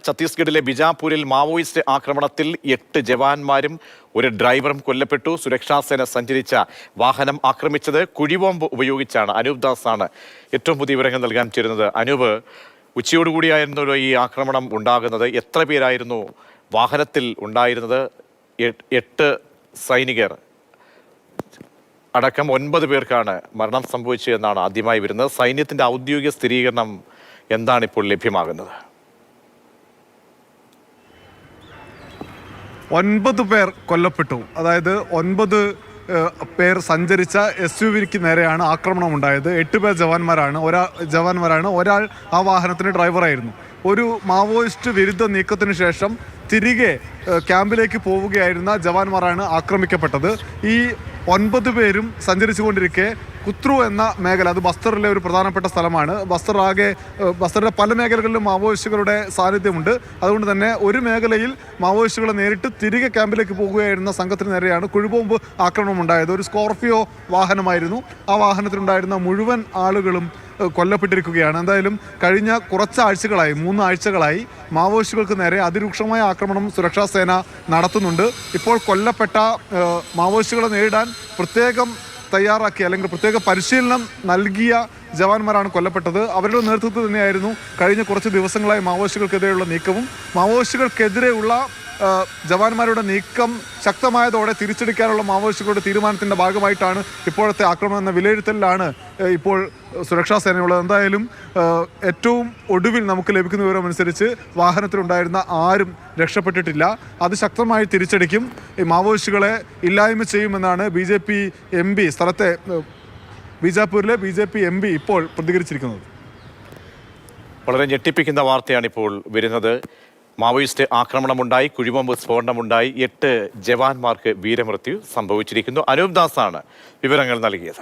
ഛത്തീസ്ഗഡിലെ ബിജാപൂരിൽ മാവോയിസ്റ്റ് ആക്രമണത്തിൽ 8 ജവാന്മാരും ഒരു ഡ്രൈവറും കൊല്ലപ്പെട്ടു. സുരക്ഷാ സേന സഞ്ചരിച്ച വാഹനം ആക്രമിച്ചത് കുഴിബോംബ് ഉപയോഗിച്ചാണ്. അനൂപ് ദാസ് ആണ് ഏറ്റവും പുതിയ വിവരങ്ങൾ നൽകാൻ ചേരുന്നത്. അനൂപ്, ഉച്ചയോടുകൂടിയായിരുന്നു ഈ ആക്രമണം ഉണ്ടാകുന്നത്. എത്ര പേരായിരുന്നു വാഹനത്തിൽ ഉണ്ടായിരുന്നത്? 8 സൈനികർ അടക്കം 9 പേർക്കാണ് മരണം സംഭവിച്ചതെന്നാണ് ആദ്യമായി വരുന്നത്. സൈന്യത്തിന്റെ ഔദ്യോഗിക സ്ഥിരീകരണം എന്താണ് ഇപ്പോൾ ലഭ്യമാകുന്നത്? 9 പേർ കൊല്ലപ്പെട്ടു. അതായത് 9 പേർ സഞ്ചരിച്ച SUV-ക്ക് നേരെയാണ് ആക്രമണം ഉണ്ടായത്. 8 പേർ ജവാന്മാരാണ്. ഒരാൾ ആ വാഹനത്തിന് ഡ്രൈവറായിരുന്നു. ഒരു മാവോയിസ്റ്റ് വിരുദ്ധ നീക്കത്തിന് ശേഷം തിരികെ ക്യാമ്പിലേക്ക് പോവുകയായിരുന്ന ജവാന്മാരാണ് ആക്രമിക്കപ്പെട്ടത്. ഈ 9 പേരും സഞ്ചരിച്ചുകൊണ്ടിരിക്കെ കുത്രൂ എന്ന മേഖല, അത് ബസ്തറിലെ ഒരു പ്രധാനപ്പെട്ട സ്ഥലമാണ്. ബസ്തറിലെ പല മേഖലകളിലും മാവോയിസ്റ്റുകളുടെ സാന്നിധ്യമുണ്ട്. അതുകൊണ്ട് തന്നെ ഒരു മേഖലയിൽ മാവോയിസ്റ്റുകളെ നേരിട്ട് തിരികെ ക്യാമ്പിലേക്ക് പോകുകയായിരുന്ന സംഘത്തിന് നേരെയാണ് കുഴിബോംബ് ആക്രമണം ഉണ്ടായത്. ഒരു സ്കോർപിയോ വാഹനമായിരുന്നു. ആ വാഹനത്തിലുണ്ടായിരുന്ന മുഴുവൻ ആളുകളും കൊല്ലപ്പെട്ടിരിക്കുകയാണ്. എന്തായാലും കഴിഞ്ഞ കുറച്ചാഴ്ചകളായി 3 ആഴ്ചകളായി മാവോയിസ്റ്റുകൾക്ക് നേരെ അതിരൂക്ഷമായ ആക്രമണം സുരക്ഷാ സേന നടത്തുന്നുണ്ട്. ഇപ്പോൾ കൊല്ലപ്പെട്ട മാവോയിസ്റ്റുകളെ നേരിടാൻ പ്രത്യേകം തയ്യാറാക്കി അല്ലെങ്കിൽ പ്രത്യേക പരിശീലനം നൽകിയ ജവാന്മാരാണ് കൊല്ലപ്പെട്ടത്. അവരുടെ നേതൃത്വത്തിൽ തന്നെയായിരുന്നു കഴിഞ്ഞ കുറച്ച് ദിവസങ്ങളായി മാവോയിസ്റ്റുകൾക്കെതിരെയുള്ള നീക്കവും. മാവോയിസ്റ്റുകൾക്കെതിരെയുള്ള ജവാന്മാരുടെ നീക്കം ശക്തമായതോടെ തിരിച്ചടിക്കാനുള്ള മാവോയിസ്റ്റുകളുടെ തീരുമാനത്തിൻ്റെ ഭാഗമായിട്ടാണ് ഇപ്പോഴത്തെ ആക്രമണം എന്ന വിലയിരുത്തലിലാണ് ഇപ്പോൾ സുരക്ഷാ സേനയുള്ളത്. എന്തായാലും ഏറ്റവും ഒടുവിൽ നമുക്ക് ലഭിക്കുന്ന വിവരമനുസരിച്ച് വാഹനത്തിലുണ്ടായിരുന്ന ആരും രക്ഷപ്പെട്ടിട്ടില്ല. അത് ശക്തമായി തിരിച്ചടിക്കും, ഈ മാവോയിസ്റ്റുകളെ ഇല്ലായ്മ ചെയ്യുമെന്നാണ് BJP MP, സ്ഥലത്തെ ബിജാപൂരിലെ BJP MP ഇപ്പോൾ പ്രതികരിച്ചിരിക്കുന്നത്. വളരെ ഞെട്ടിപ്പിക്കുന്ന വാർത്തയാണ് ഇപ്പോൾ വരുന്നത്. മാവോയിസ്റ്റ് ആക്രമണമുണ്ടായി, കുഴിബോംബ് സ്ഫോടനമുണ്ടായി, 8 ജവാന്മാർക്ക് വീരമൃത്യു സംഭവിച്ചിരിക്കുന്നു. അനൂപ് ദാസാണ് വിവരങ്ങൾ നൽകിയത്.